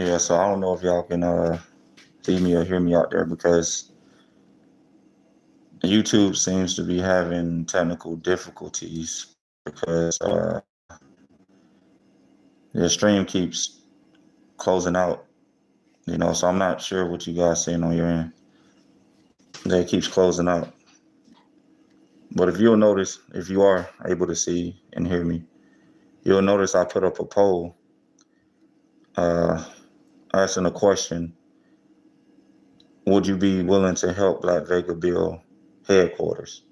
Yeah, so I don't know if y'all can see me or hear me out there because YouTube seems to be having technical difficulties because the stream keeps closing out, so I'm not sure what you guys seeing on your end. It keeps closing out. But if you'll notice, if you are able to see and hear me, you'll notice I put up a poll uh, asking a question: would you be willing to help Black Vega build headquarters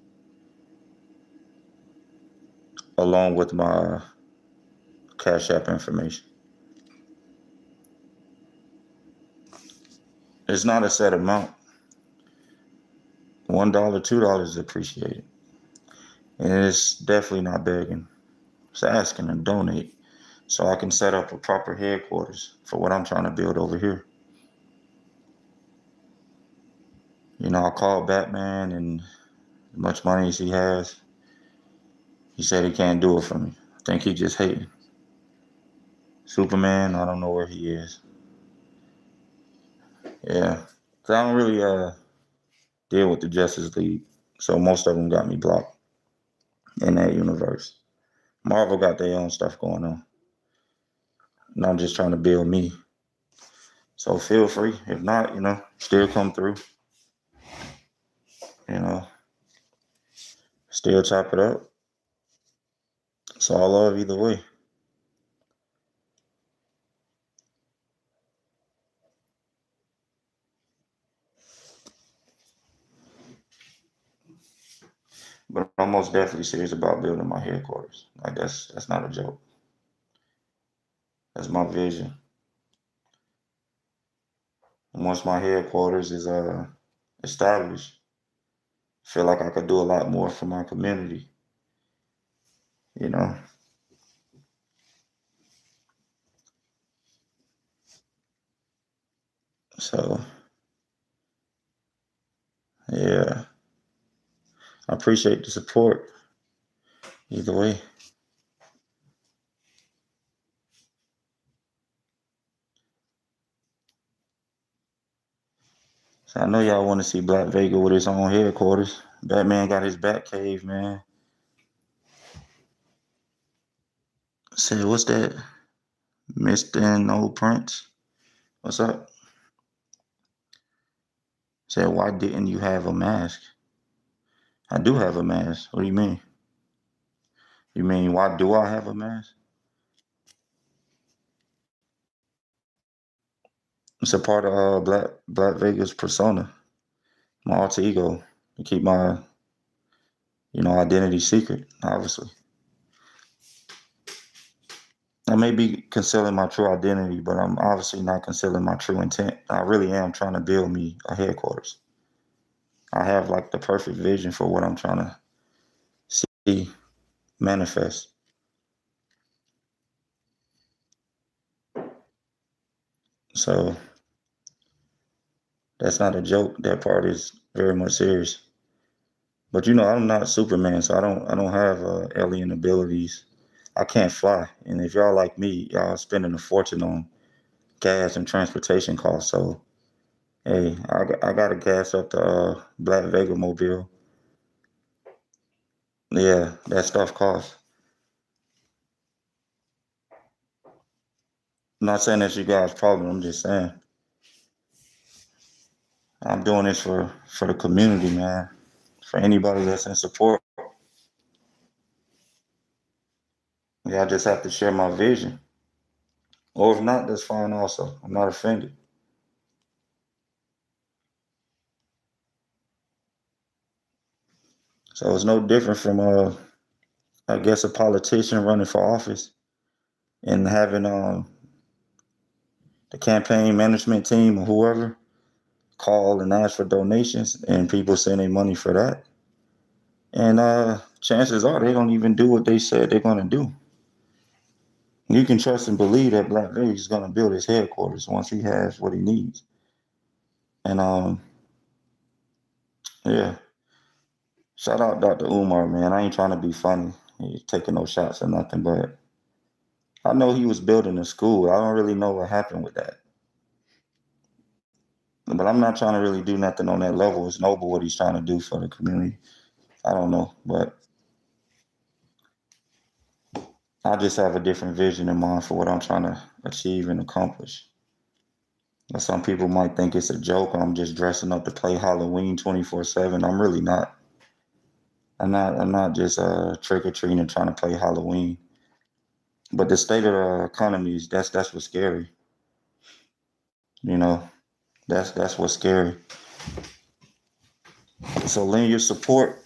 along with my Cash App information? It's not a set amount. $1, $2 is appreciated. And it's definitely not begging. It's asking to donate so I can set up a proper headquarters for what I'm trying to build over here. I called Batman, and as much money as he has, he said he can't do it for me. I think he just hating. Superman, I don't know where he is. Yeah. So I don't really deal with the Justice League. So most of them got me blocked in that universe. Marvel got their own stuff going on. And I'm just trying to build me. So feel free. If not, still come through. Still chop it up. It's all love either way. But I'm most definitely serious about building my headquarters. Like that's not a joke. That's my vision. And once my headquarters is established, I feel like I could do a lot more for my community. So yeah. I appreciate the support either way. So I know y'all want to see Black Vega with his own headquarters. Batman got his Bat Cave, man. Said, what's that? Mr. and Old Prince? What's up? Said, why didn't you have a mask? I do have a mask. What do you mean? You mean, why do I have a mask? It's a part of Black Vega's persona, my alter ego, to keep my, identity secret, obviously. I may be concealing my true identity, but I'm obviously not concealing my true intent. I really am trying to build me a headquarters. I have like the perfect vision for what I'm trying to see manifest. So that's not a joke. That part is very much serious. But I'm not Superman, so I don't have alien abilities. I can't fly, and if y'all like me, y'all spending a fortune on gas and transportation costs. So hey, I got to gas up the Black Vega mobile. Yeah, that stuff costs. I'm not saying that's you guys' problem. I'm just saying I'm doing this for the community, man. For anybody that's in support. Yeah, I just have to share my vision. Or if not, that's fine also. I'm not offended. So it's no different from I guess a politician running for office and having the campaign management team or whoever call and ask for donations and people sending money for that. And chances are they don't even do what they said they're gonna do. You can trust and believe that Black Vega is gonna build his headquarters once he has what he needs. And yeah. Shout out Dr. Umar, man. I ain't trying to be funny. He ain't taking no shots or nothing, but I know he was building a school. I don't really know what happened with that. But I'm not trying to really do nothing on that level. It's noble what he's trying to do for the community. I don't know, but I just have a different vision in mind for what I'm trying to achieve and accomplish. But some people might think it's a joke or I'm just dressing up to play Halloween 24/7. I'm really not. I'm not just trick or treating and trying to play Halloween. But the state of the economy is that's what's scary. You know, that's what's scary. So lend your support.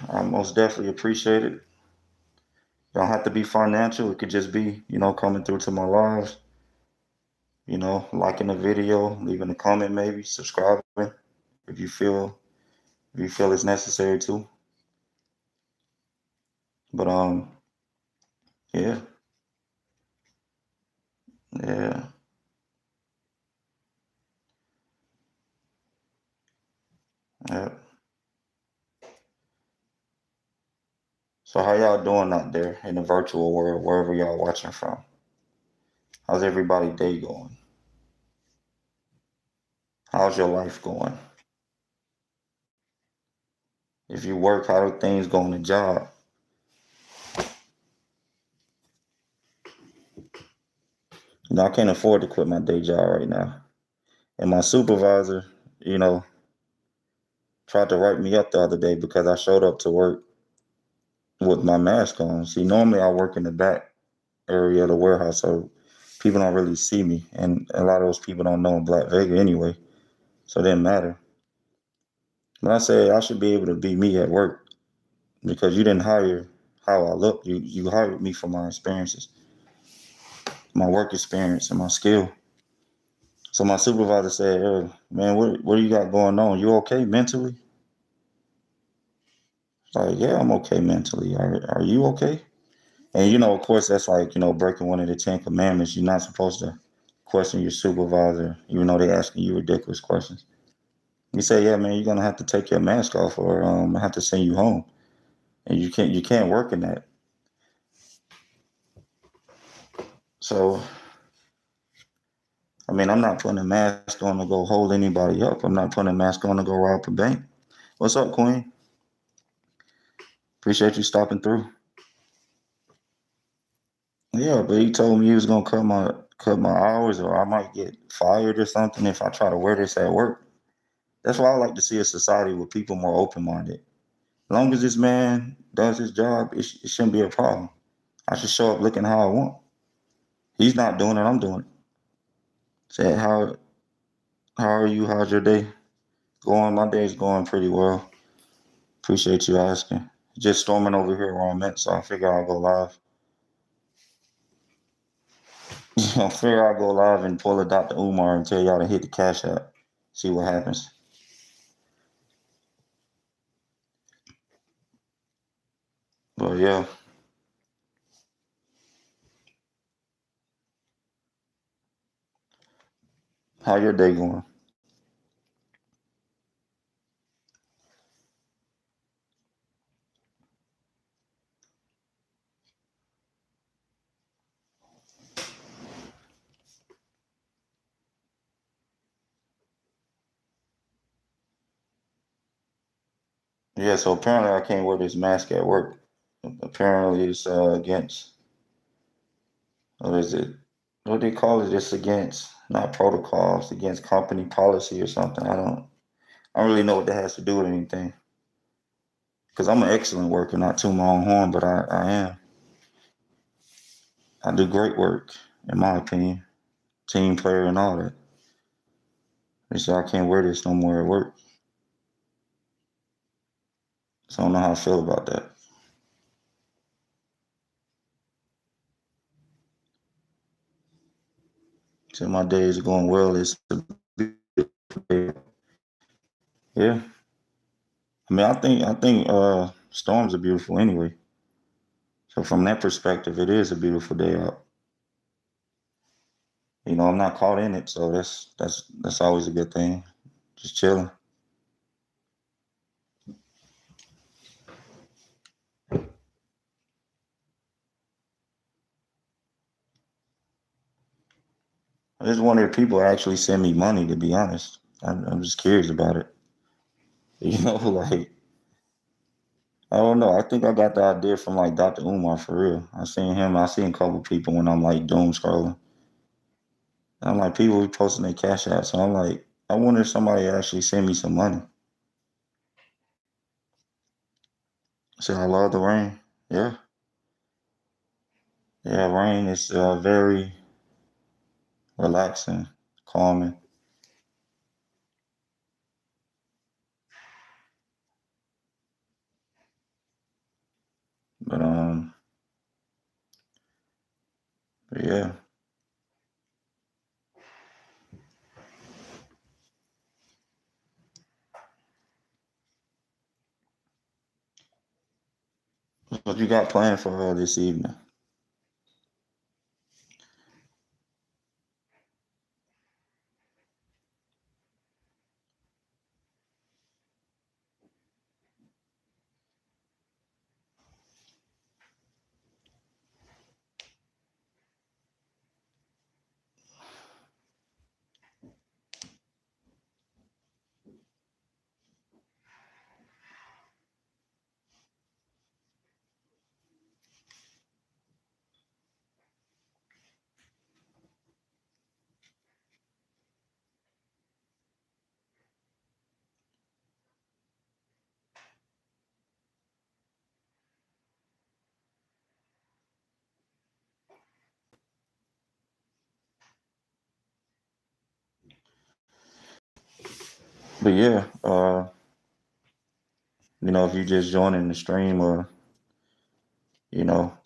I most definitely appreciate it. Don't have to be financial. It could just be, coming through to my lives, liking the video, leaving a comment maybe, subscribing if you feel if you feel it's necessary to. But yeah, yeah, yeah. So how y'all doing out there in the virtual world, wherever y'all watching from? How's everybody day going? How's your life going? If you work, how do things go on the job? I can't afford to quit my day job right now. And my supervisor, you know, tried to write me up the other day because I showed up to work with my mask on. See, normally I work in the back area of the warehouse, so people don't really see me. And a lot of those people don't know in Black Vega anyway, so it didn't matter. But I said I should be able to be me at work because you didn't hire how I look. You hired me for my experiences, my work experience, and my skill. So my supervisor said, "Hey, man, what do you got going on? You okay mentally?" Like, yeah, I'm okay mentally. Are you okay? And of course, that's like breaking one of the Ten Commandments. You're not supposed to question your supervisor, even though they're asking you ridiculous questions. You say, "Yeah, man, you're gonna have to take your mask off, or I have to send you home." And you can't work in that. So, I mean, I'm not putting a mask on to go hold anybody up. I'm not putting a mask on to go rob a bank. What's up, Queen? Appreciate you stopping through. Yeah, but he told me he was gonna cut my hours, or I might get fired or something if I try to wear this at work. That's why I like to see a society with people more open minded. As long as this man does his job, it shouldn't be a problem. I should show up looking how I want. He's not doing it. I'm doing it. Said, how are you? How's your day going? My day's going pretty well. Appreciate you asking. Just storming over here where I'm at, so I figure I'll go live. I figure I'll go live and pull a Dr. Umar and tell y'all to hit the cash app. See what happens. But yeah, how your day going? Yeah, so apparently I can't wear this mask at work. Apparently it's against, what is it? What they call it? It's against not protocols, against company policy or something. I don't really know what that has to do with anything. Because I'm an excellent worker, not to my own horn, but I am. I do great work, in my opinion. Team player and all that. They say I can't wear this no more at work. So I don't know how I feel about that. So my days are going well. It's a beautiful day. Yeah. I mean, I think storms are beautiful anyway. So from that perspective, it is a beautiful day out. I'm not caught in it, so that's always a good thing. Just chilling. I just wonder if people actually send me money, to be honest. I'm just curious about it. You know, like I don't know. I think I got the idea from like Dr. Umar for real. I seen him. I seen a couple people when I'm like doom scrolling. I'm like people be posting their cash out. So I'm like, I wonder if somebody actually send me some money. So I love the rain. Yeah, yeah. Rain is very relaxing, calming. But but yeah. What you got planned for this evening? But yeah, if you just joining the stream, or you know,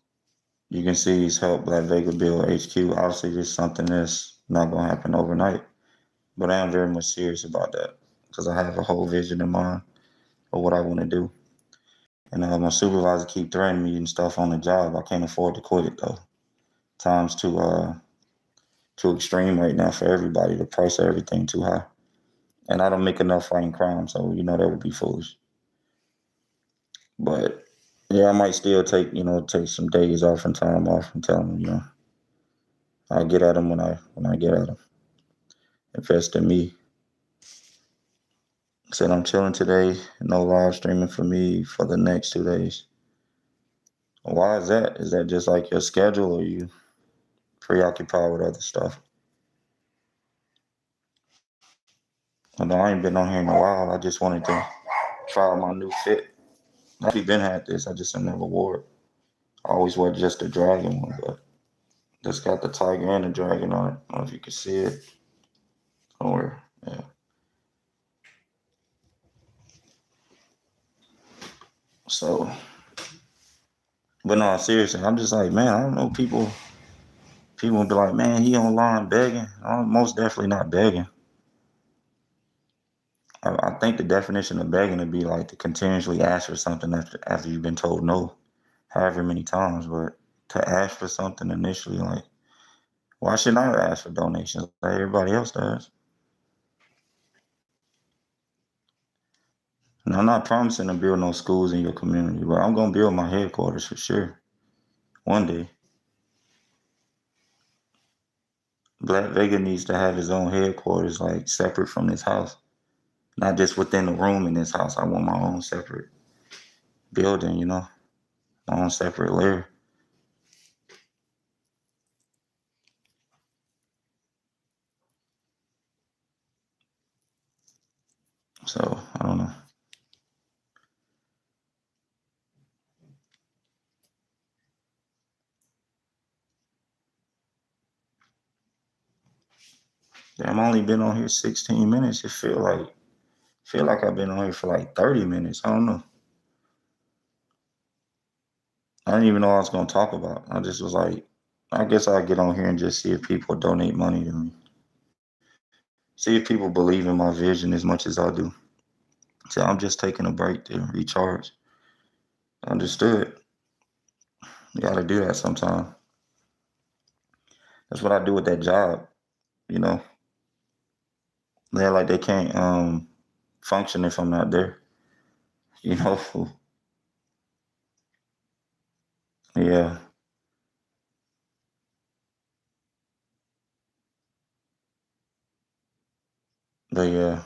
you can see he's helped Black Vega build HQ. Obviously, just something that's not gonna happen overnight. But I am very much serious about that because I have a whole vision in mind of what I want to do. And my supervisor keep threatening me and stuff on the job. I can't afford to quit it though. Time's too extreme right now for everybody. The price of everything too high, and I don't make enough fighting crime, so that would be foolish. But yeah, I might still take some days off and time off and tell them, I'll get at them when I get at them. Invest in me. Said I'm chilling today. No live streaming for me for the next 2 days. Why is that? Is that just like your schedule, or you preoccupied with other stuff? I know I ain't been on here in a while. I just wanted to try my new fit. I actually been had this. I just never wore it. I always wear just the dragon one, but this got the tiger and the dragon on it. I don't know if you can see it. Somewhere. Yeah. So, but no, seriously, I'm just like, man, I don't know. People will be like, man, he online begging. I'm most definitely not begging. I think the definition of begging would be like to continuously ask for something after you've been told no, however many times. But to ask for something initially, like, why should I ask for donations like everybody else does? And I'm not promising to build no schools in your community, but I'm gonna build my headquarters for sure. One day, Black Vega needs to have his own headquarters, like separate from this house. Not just within the room in this house. I want my own separate building, my own separate layer. So I don't know. Damn, I only been on here 16 minutes. It feel like I've been on here for like 30 minutes. I don't know. I didn't even know what I was gonna talk about. I just was like, I guess I'll get on here and just see if people donate money to me. See if people believe in my vision as much as I do. So I'm just taking a break to recharge. Understood. You gotta do that sometime. That's what I do with that job, you know. They're like they can't function if I'm not there. You know. Yeah. But yeah,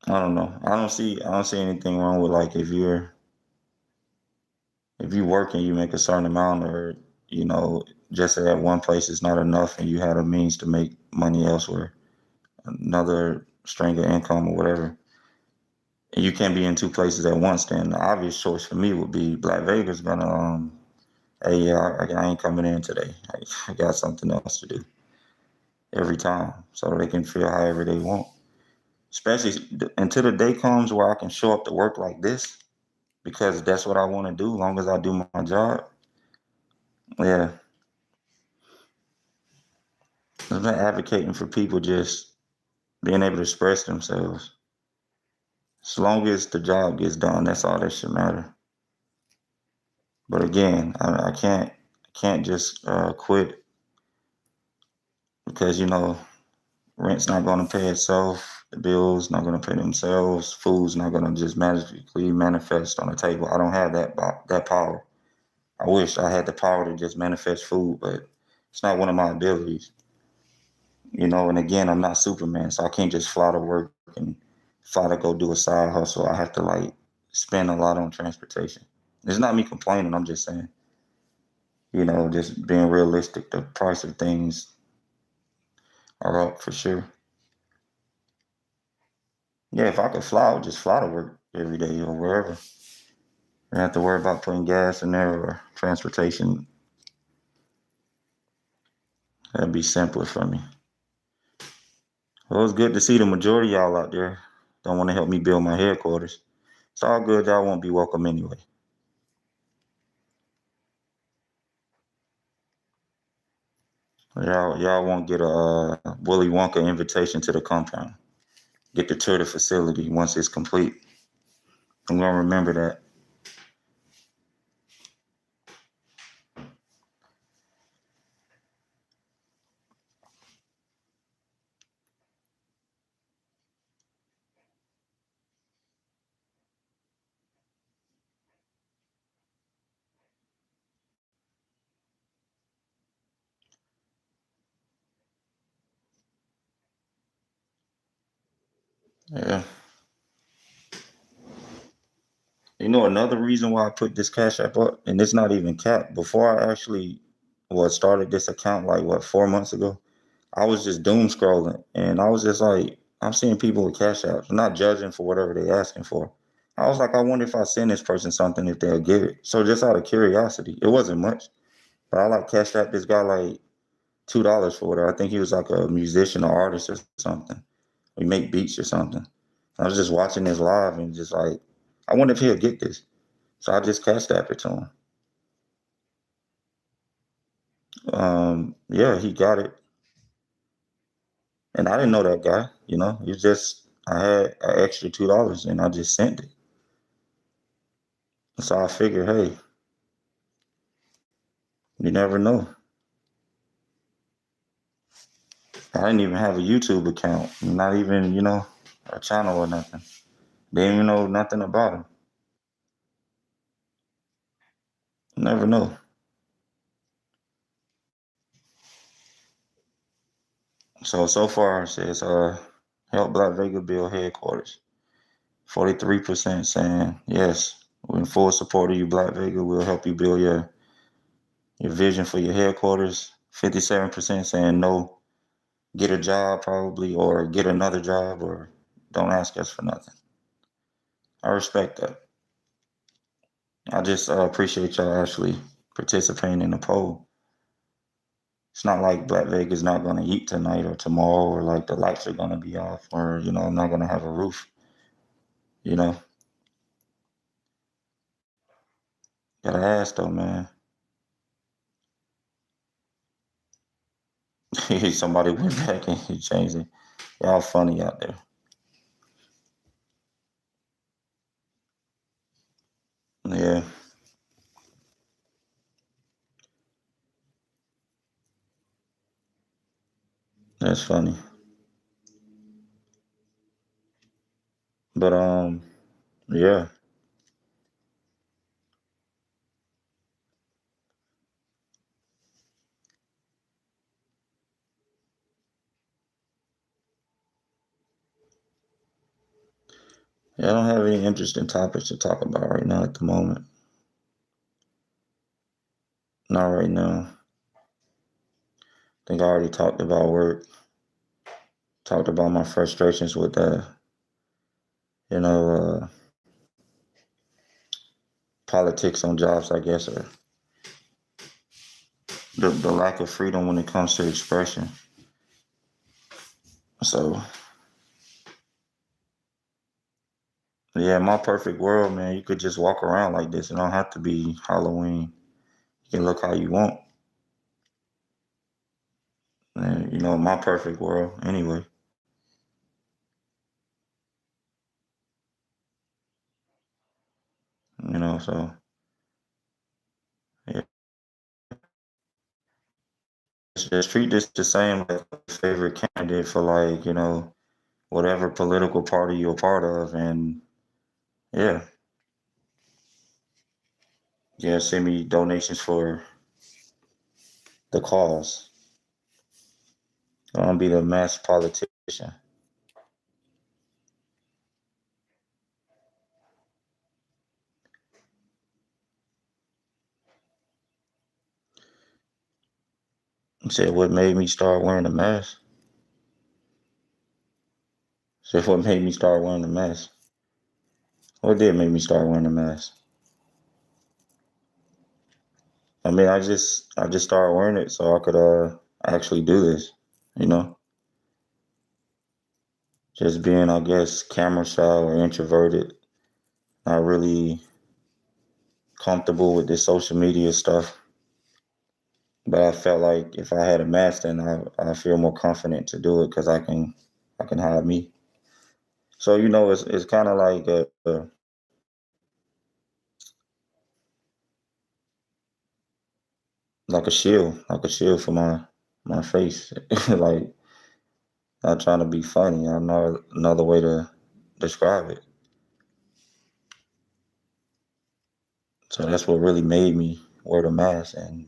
I don't know. I don't see anything wrong with like if you work and you make a certain amount, or you know just at one place is not enough and you had a means to make money elsewhere, another string of income or whatever, and you can't be in two places at once, then the obvious choice for me would be Black Vega's gonna hey, yeah, I ain't coming in today. I got something else to do every time, so they can feel however they want. Especially until the day comes where I can show up to work like this because that's what I want to do. As long as I do my job, yeah. I've been advocating for people just being able to express themselves. As long as the job gets done, that's all that should matter. But again, I can't just quit because rent's not going to pay itself, the bills not going to pay themselves, food's not going to just magically manifest on the table. I don't have that power. I wish I had the power to just manifest food, but it's not one of my abilities. And again, I'm not Superman, so I can't just fly to work and fly to go do a side hustle. I have to like spend a lot on transportation. It's not me complaining. I'm just saying, just being realistic. The price of things are up for sure. Yeah, if I could fly, I would just fly to work every day or wherever. I don't have to worry about putting gas in there or transportation. That'd be simpler for me. Well, it's good to see the majority of y'all out there don't want to help me build my headquarters. It's all good. Y'all won't be welcome anyway. Y'all won't get a Willy Wonka invitation to the compound. Get to tour the facility once it's complete. I'm gonna remember that. Yeah. Another reason why I put this Cash App up, and it's not even cap. Before I actually started this account, like 4 months ago, I was just doom scrolling, and I was just like, I'm seeing people with Cash Apps, I'm not judging for whatever they're asking for. I was like, I wonder if I send this person something, if they'll give it. So just out of curiosity, it wasn't much, but I like Cash App this guy like $2 for it. I think he was like a musician or artist or something. We make beats or something. I was just watching this live and just like, I wonder if he'll get this. So I just Cash App it to him. Yeah, he got it, and I didn't know that guy. It's just I had an extra $2 and I just sent it. So I figured, hey, you never know. I didn't even have a YouTube account, not even a channel or nothing. They didn't even know nothing about him. You never know. So far it says help Black Vega build headquarters. 43% saying yes. We're in full support of you, Black Vega. We'll help you build your vision for your headquarters. 57% saying no. Get a job probably, or get another job, or don't ask us for nothing. I respect that. I just appreciate y'all actually participating in the poll. It's not like Black Vega's not going to eat tonight or tomorrow, or like the lights are going to be off, or I'm not going to have a roof. You know, gotta ask though, man. Somebody went back and he changed it. Y'all funny out there. Yeah, that's funny. But yeah, Yeah, I don't have any interesting topics to talk about right now at the moment. Not right now. I think I already talked about work, talked about my frustrations with you know, politics on jobs, I guess, or the lack of freedom when it comes to expression. So, yeah, my perfect world, man, you could just walk around like this. It don't have to be Halloween. You can look how you want. And, my perfect world, anyway. So yeah, just treat this the same like a favorite candidate for like, whatever political party you're a part of. And yeah, yeah, send me donations for the cause. I don't be the mass politician. Said what made me start wearing a mask. Said what made me start wearing a mask. What did make me start wearing a mask? I mean, I just started wearing it so I could actually do this. You know, just being, I guess, camera shy or introverted, not really comfortable with this social media stuff. But I felt like if I had a mask, then I feel more confident to do it because I can hide me. So it's kind of like like a shield for my face. Like not trying to be funny. I know another way to describe it. So that's what really made me wear the mask, and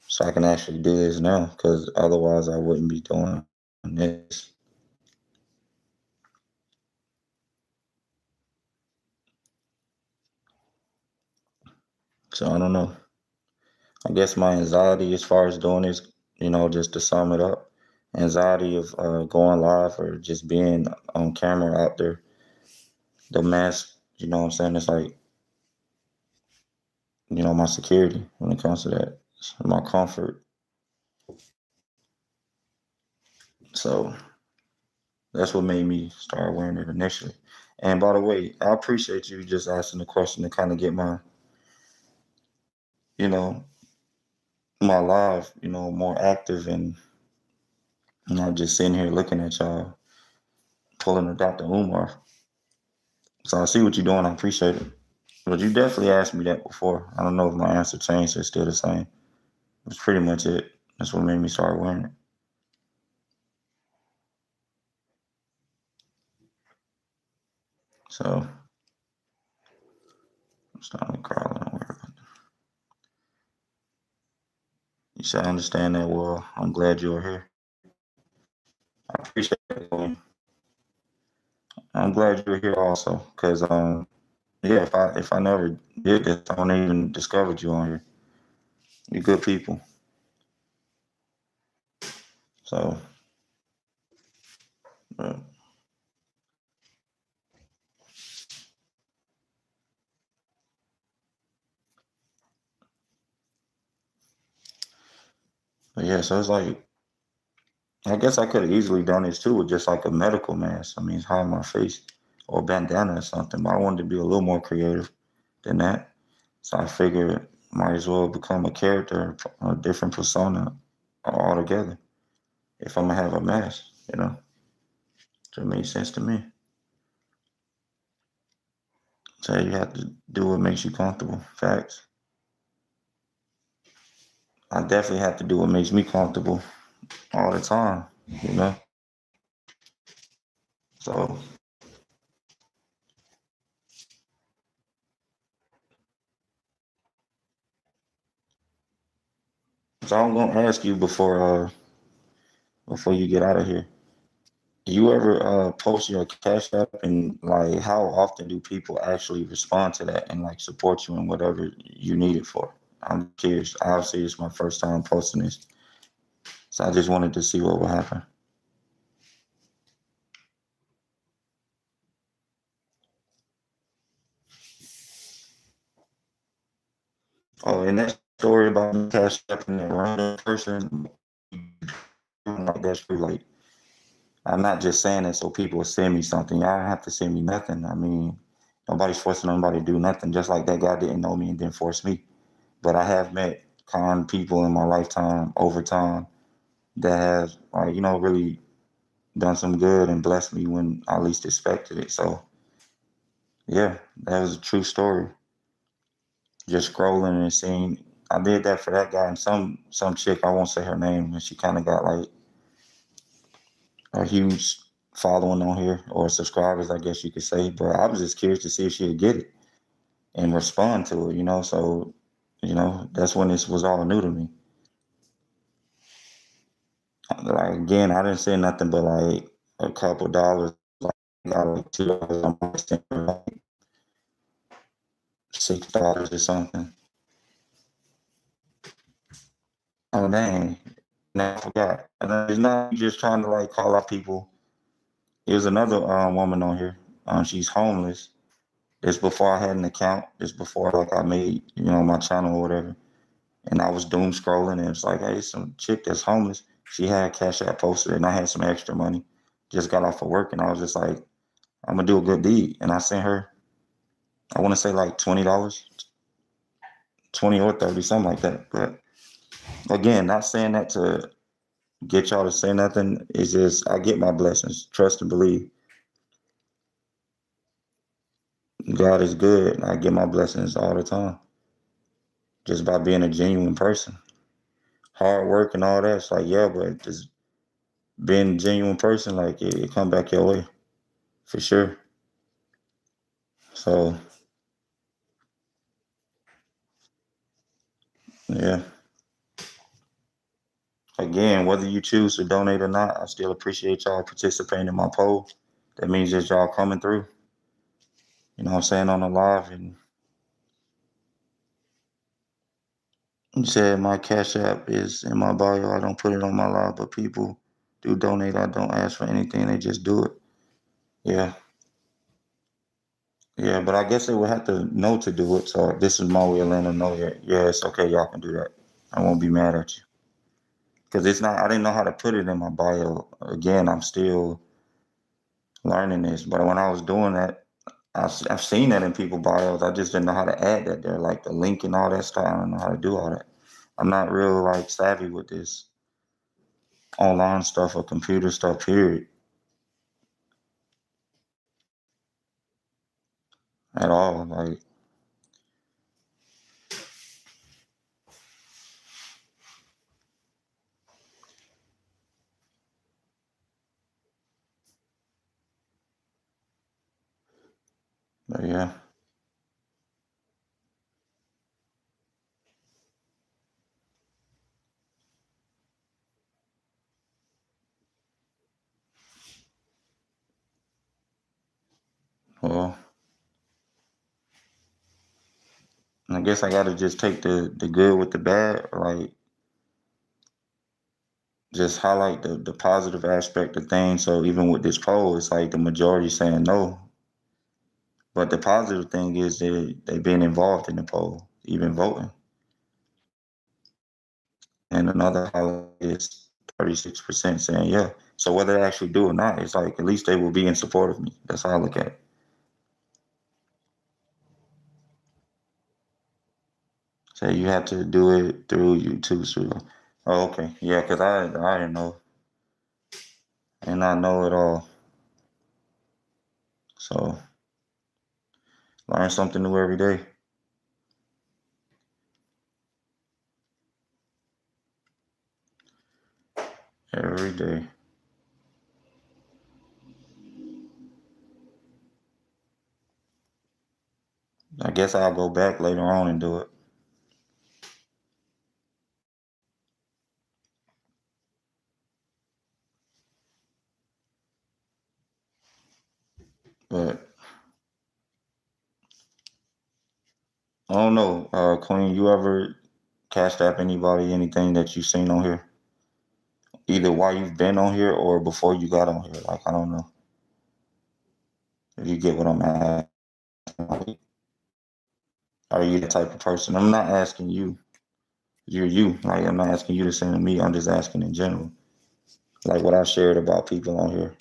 so I can actually do this now. Because otherwise, I wouldn't be doing this. So I don't know. I guess my anxiety as far as doing this, just to sum it up, anxiety of going live or just being on camera out there, the mask, what I'm saying? It's like, my security when it comes to that, it's my comfort. So that's what made me start wearing it initially. And by the way, I appreciate you just asking the question to kind of get you know, my live, more active and not just sitting here looking at y'all pulling a Dr. Umar. So I see what you're doing. I appreciate it. But you definitely asked me that before. I don't know if my answer changed. It's still the same. That's pretty much it. That's what made me start wearing it. So I'm starting to crawl and worry about that. You should understand that well. I'm glad you're here. I appreciate it. I'm glad you're here also. Cause yeah, if I never did this, I wouldn't even discovered you on here. You're good people. So but, but yeah, so it's like I guess I could have easily done this too with just like a medical mask. I mean, hide my face or bandana or something. But I wanted to be a little more creative than that. So I figured might as well become a character, a different persona altogether. If I'm gonna have a mask, so it made sense to me. So you have to do what makes you comfortable. Facts. I definitely have to do what makes me comfortable all the time. You know. So, so I'm gonna ask you before you get out of here. You ever post your Cash App and like how often do people actually respond to that and like support you in whatever you need it for? I'm curious. Obviously, it's my first time posting this, so I just wanted to see what would happen. Oh, and that story about me Cash App and that random person, like that's true. Like I'm not just saying it so people will send me something. Y'all don't have to send me nothing. I mean, nobody's forcing nobody to do nothing. Just like that guy didn't know me and didn't force me. But I have met kind people in my lifetime over time that have, like, really done some good and blessed me when I least expected it. So yeah, that was a true story. Just scrolling and seeing, I did that for that guy and some chick, I won't say her name, and she kind of got like a huge following on here or subscribers, I guess you could say. But I was just curious to see if she would get it and respond to it. So that's when this was all new to me. Like again, I didn't say nothing but like a couple dollars. Like I got like $2 on my stand, like $6 or something. Oh dang. Now I forgot. And then it's not just trying to like call out people. There's another woman on here. She's homeless. It's before I had an account. It's before like I made, my channel or whatever. And I was doom scrolling and it's like, hey, some chick that's homeless. She had Cash App posted and I had some extra money. Just got off of work and I was just like, I'm gonna do a good deed. And I sent her, I want to say like $20, 20 or 30, something like that. But again, not saying that to get y'all to say nothing. It's just I get my blessings. Trust and believe. God is good. I get my blessings all the time. Just by being a genuine person. Hard work and all that. It's like, yeah, but just being a genuine person, like it come back your way. For sure. So yeah. Again, whether you choose to donate or not, I still appreciate y'all participating in my poll. That means that y'all coming through. You know what I'm saying, on the live. And you said my Cash App is in my bio. I don't put it on my live, but people do donate. I don't ask for anything. They just do it. Yeah. Yeah, but I guess they would have to know to do it. So this is my way of letting them know that, yeah, it's okay. Y'all can do that. I won't be mad at you. Because it's not, I didn't know how to put it in my bio. Again, I'm still learning this. But when I was doing that, I've seen that in people's bios. I just didn't know how to add that there, like the link and all that stuff. I don't know how to do all that. I'm not real like savvy with this online stuff or computer stuff, period, at all. Like, but yeah. Well, I guess I gotta just take the good with the bad, like just highlight the positive aspect of things. So even with this poll, it's like the majority saying no. But the positive thing is they been involved in the poll, even voting. And another highlight is 36% saying yeah. So whether they actually do or not, it's like at least they will be in support of me. That's how I look at it. So you have to do it through YouTube. So, oh, okay, yeah, because I didn't know, and I know it all. So learn something new every day. Every day. I guess I'll go back later on and do it. But I don't know, Queen, you ever cashed app anybody, anything that you've seen on here? Either while you've been on here or before you got on here. Like, I don't know if you get what I'm asking. Like, are you the type of person? I'm not asking you. You're you. Like, I'm not asking you to send to me. I'm just asking in general. Like what I shared about people on here.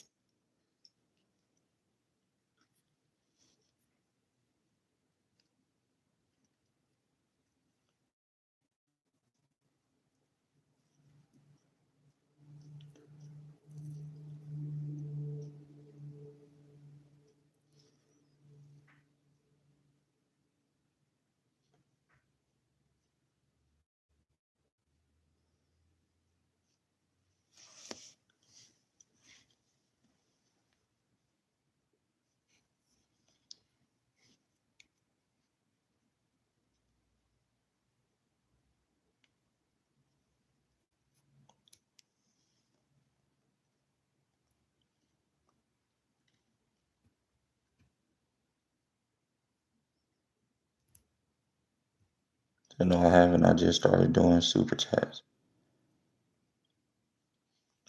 You know, I haven't. I just started doing super chats.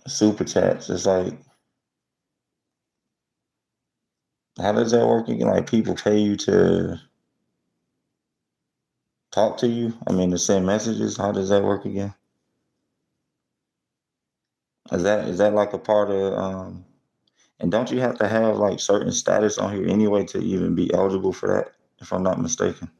Super chats. It's like, how does that work again? Like people pay you to talk to you? I mean, to send messages. How does that work again? Is that like a part of and don't you have to have like certain status on here anyway to even be eligible for that, if I'm not mistaken?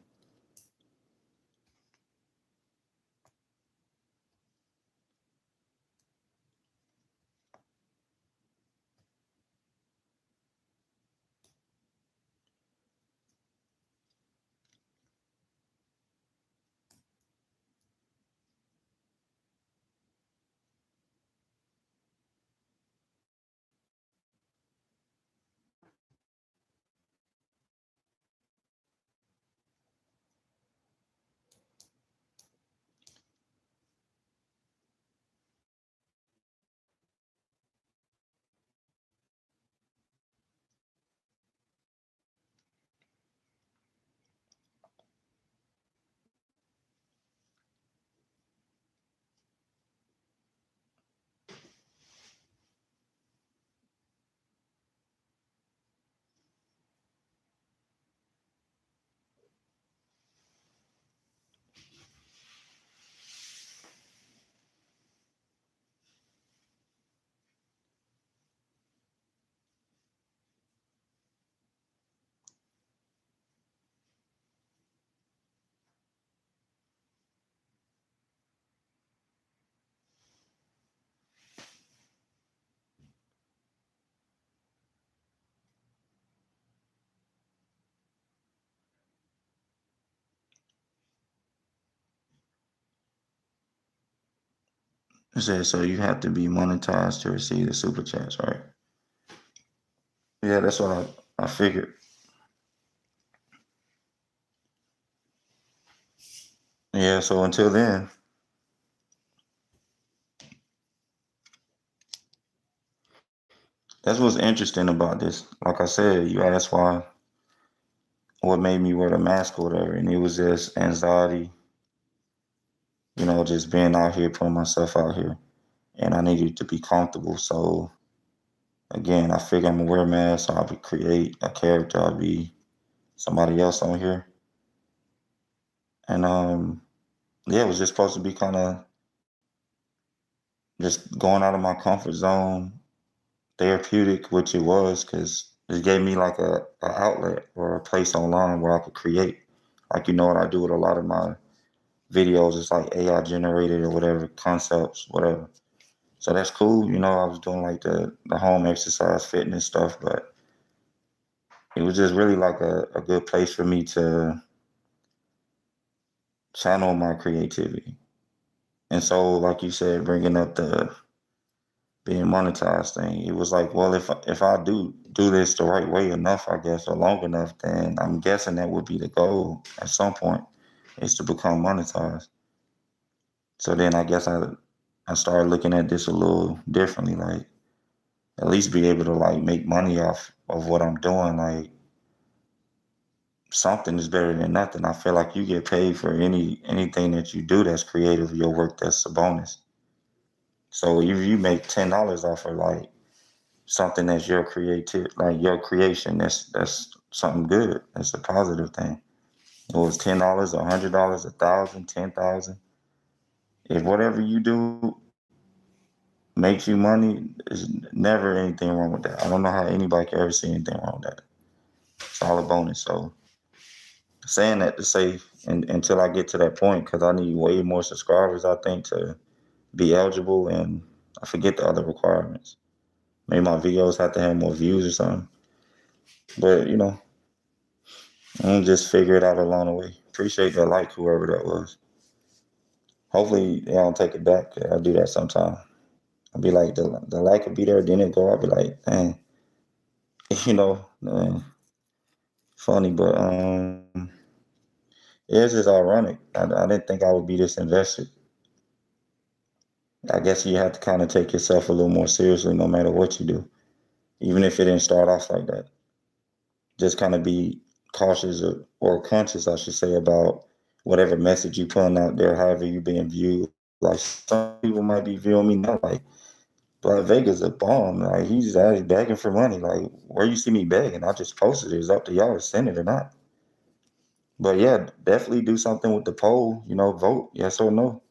It says so you have to be monetized to receive the super chats, right? Yeah, that's what I figured. Yeah, so until then, that's what's interesting about this. Like I said, you asked why, what made me wear the mask or whatever, and it was just anxiety, just being out here, putting myself out here, and I needed to be comfortable. So again, I figured I'm gonna wear a mask, so I'll create a character, I'll be somebody else on here, and yeah, it was just supposed to be kind of just going out of my comfort zone, therapeutic, which it was, because it gave me like a outlet or a place online where I could create. Like what I do with a lot of my videos, it's like AI generated or whatever, concepts, whatever. So that's cool. I was doing like the home exercise fitness stuff, but it was just really like a good place for me to channel my creativity. And so, like you said, bringing up the being monetized thing, it was like, well, if I do this the right way enough, I guess, or long enough, then I'm guessing that would be the goal at some point, is to become monetized. So then I guess I started looking at this a little differently. Like, at least be able to like make money off of what I'm doing. Like something is better than nothing. I feel like you get paid for anything that you do that's creative, your work that's a bonus. So if you make $10 off of like something that's your creative, like your creation, that's something good. That's a positive thing. It was $10, $100, 1,000, 10,000. If whatever you do makes you money, there's never anything wrong with that. I don't know how anybody can ever see anything wrong with that. It's all a bonus. So saying that to say, until I get to that point, because I need way more subscribers, I think, to be eligible, and I forget the other requirements. Maybe my videos have to have more views or something. But I'm gonna just figure it out along the way. Appreciate that like, whoever that was. Hopefully they don't take it back. I'll do that sometime. I'll be like, the like will be there, then it go. I'll be like, dang, funny, but it's just ironic. I didn't think I would be this invested. I guess you have to kind of take yourself a little more seriously no matter what you do, even if it didn't start off like that. Just kind of be cautious or conscious, I should say, about whatever message you putting out there, however you being viewed. Like some people might be viewing me now like, Black Vega's a bomb. Like he's out begging for money. Like where you see me begging, I just posted it. It's up to y'all to send it or not. But yeah, definitely do something with the poll. Vote yes or no.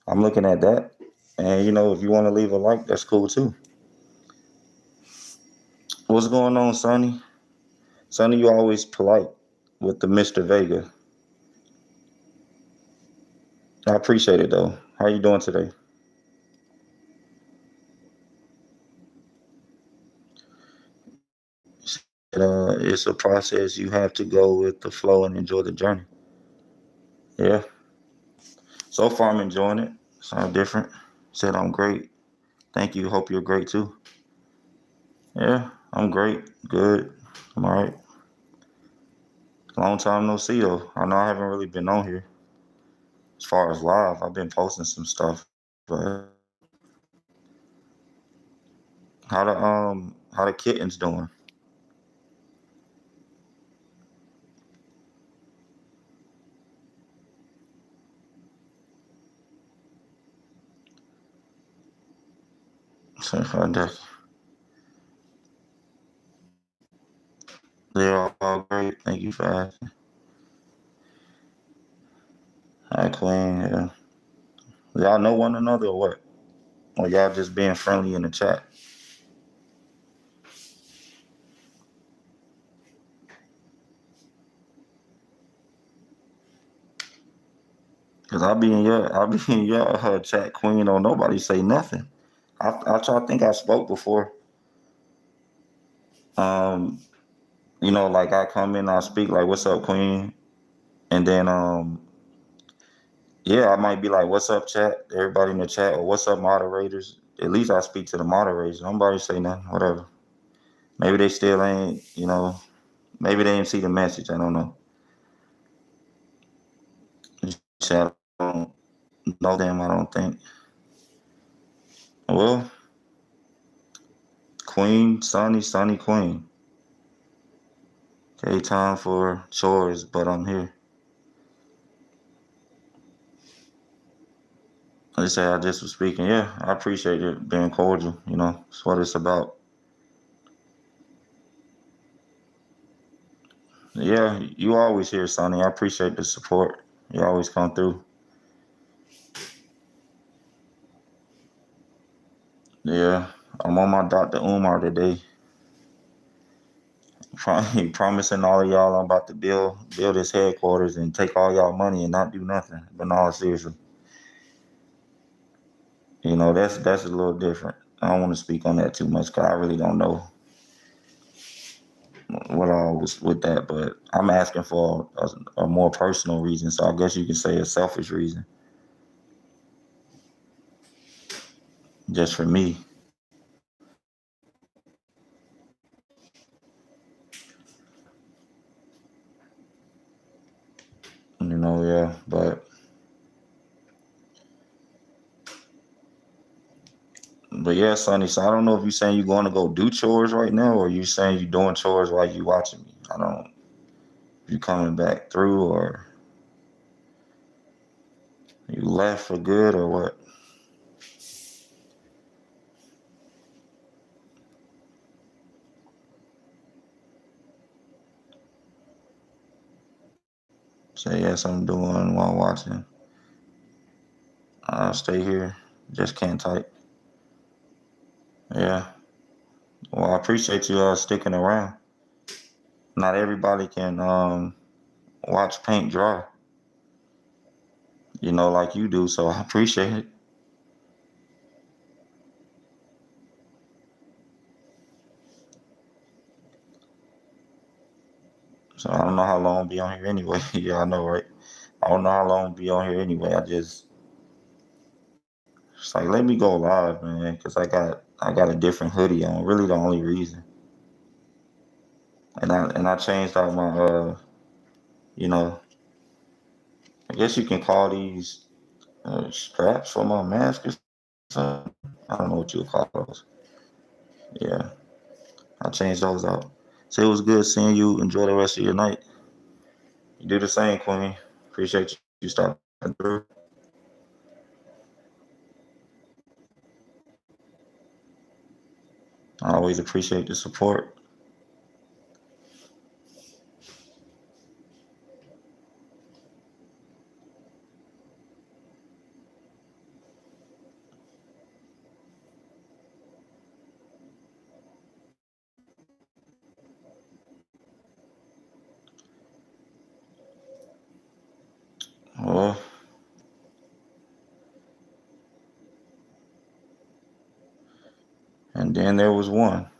I'm looking at that. And if you want to leave a like, that's cool too. What's going on, Sonny? Sonny, you always polite with the Mr. Vega. I appreciate it though. How you doing today? It's a process. You have to go with the flow and enjoy the journey. Yeah. So far, I'm enjoying it. Sound different. Said I'm great. Thank you. Hope you're great too. Yeah, I'm great. Good. I'm all right. Long time no see though. I know I haven't really been on here as far as live. I've been posting some stuff, but how the kittens doing? They're all great. Thank you for asking. Hi, Queen. Yeah. Y'all know one another or what? Or y'all just being friendly in the chat? Cause I'll be in your chat, Queen. Don't nobody say nothing. I think I spoke before. Um, like I come in, I speak like, "What's up, Queen?" And then yeah, I might be like, "What's up, chat?" Everybody in the chat, or "What's up, moderators?" At least I speak to the moderators. Nobody say nothing. Whatever. Maybe they still ain't. Maybe they didn't see the message. I don't know. Chat. I don't know them. I don't think. Well, Queen, Sunny Queen. Okay, time for chores, but I'm here. They say I just was speaking. Yeah, I appreciate it being cordial. It's what it's about. Yeah, you always here, Sonny. I appreciate the support. You always come through. Yeah, I'm on my Dr. Umar today. Promising all of y'all I'm about to build his headquarters and take all y'all money and not do nothing. But no, seriously, that's a little different. I don't want to speak on that too much because I really don't know what all was with that. But I'm asking for a more personal reason, so I guess you could say a selfish reason, just for me. Yeah. But But yeah, Sonny, so I don't know if you saying you going to go do chores right now or you saying you doing chores while you watching me. I don't, if you coming back through or you left for good or what. Say yes, I'm doing while watching. I'll stay here. Just can't type. Yeah. Well, I appreciate you sticking around. Not everybody can watch paint dry, like you do, so I appreciate it. So I don't know how long I'll be on here anyway. Yeah, I know, right? I don't know how long I'll be on here anyway. It's like let me go live, man, because I got a different hoodie on. Really the only reason. And I changed out my you know, I guess you can call these straps for my mask or something. I don't know what you would call those. Yeah, I changed those out. So it was good seeing you. Enjoy the rest of your night. You do the same, Queen. Appreciate you stopping through. I always appreciate the support. Well, and then there was one.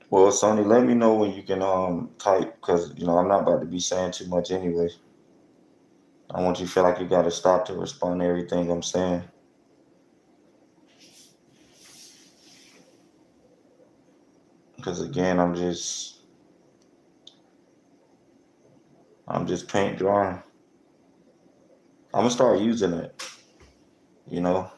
Well, Sonny, let me know when you can type because I'm not about to be saying too much anyway. I want you to feel like you got to stop to respond to everything I'm saying. Because again, I'm just paint drawing. I'm gonna start using it. You know.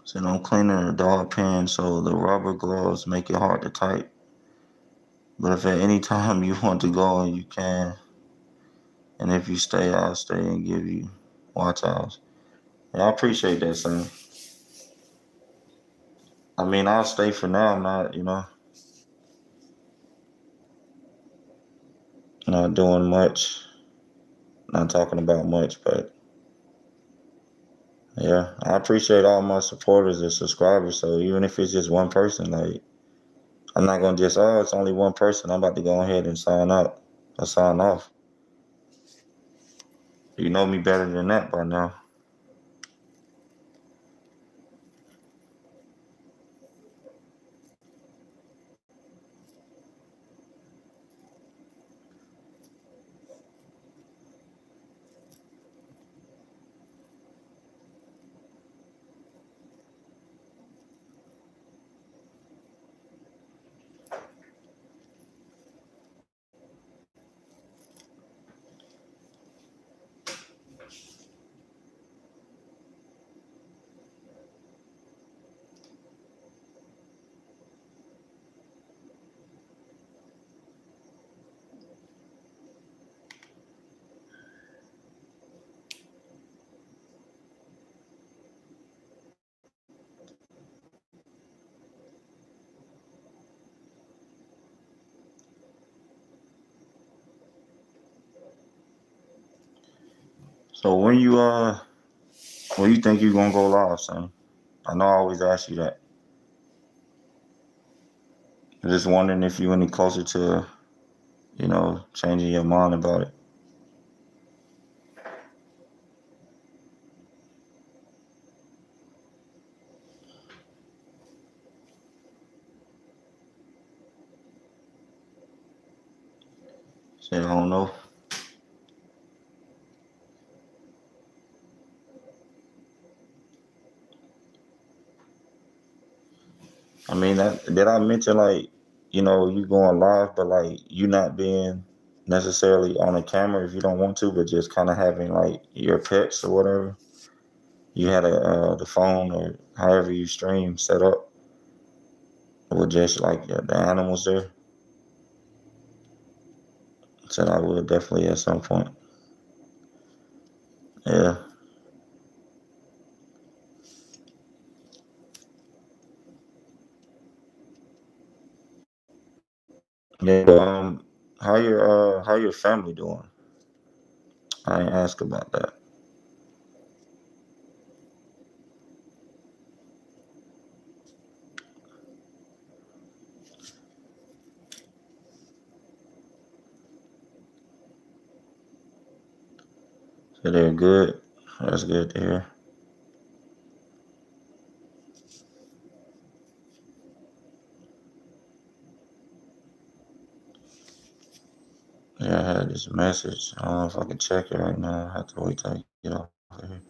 So I'm cleaning a dog pen, so the rubber gloves make it hard to type. But if at any time you want to go and you can, and if you stay, I'll stay and give you watch hours. Yeah, I appreciate that, son. I mean, I'll stay for now. I'm not doing much, not talking about much, but yeah, I appreciate all my supporters and subscribers. So even if it's just one person, like I'm not gonna just, oh, it's only one person. I'm about to go ahead and sign out or sign off. You know me better than that by now. So when you think you gonna go live, son? I know I always ask you that. I'm just wondering if you any closer to, changing your mind about it. Say I don't know. I mean, did I mention like, you going live, but like you not being necessarily on a camera if you don't want to, but just kind of having like your pets or whatever. You had the phone or however you stream set up with just like the animals there. Said I would definitely at some point. Yeah. Yeah. How your family doing? I ain't ask about that. So they're good. That's good to hear. Yeah, I had this message. I don't know if I can check it right now. I have to wait till I get off of here.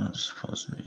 It's supposed to be.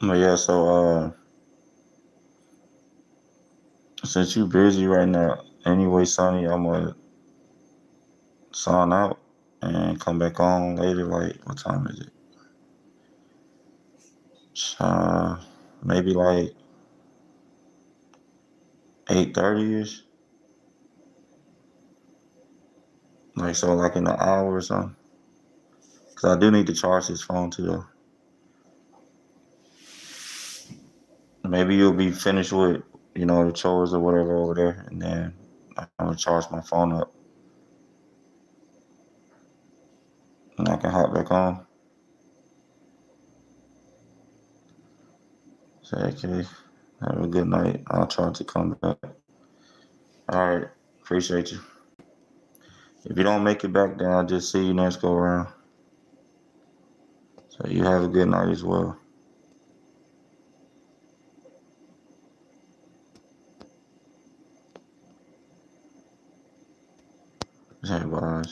But yeah, so since you busy right now, anyway, Sonny, I'm gonna sign out and come back on later. Like, what time is it? Uh, Maybe like 8:30 ish. Like so, like in an hour or something. Cause I do need to charge this phone too, though. Maybe you'll be finished with, the chores or whatever over there, and then I'm gonna charge my phone up, and I can hop back on. Say, okay, have a good night. I'll try to come back. All right, appreciate you. If you don't make it back, then I'll just see you next go around. So you have a good night as well. Say bye.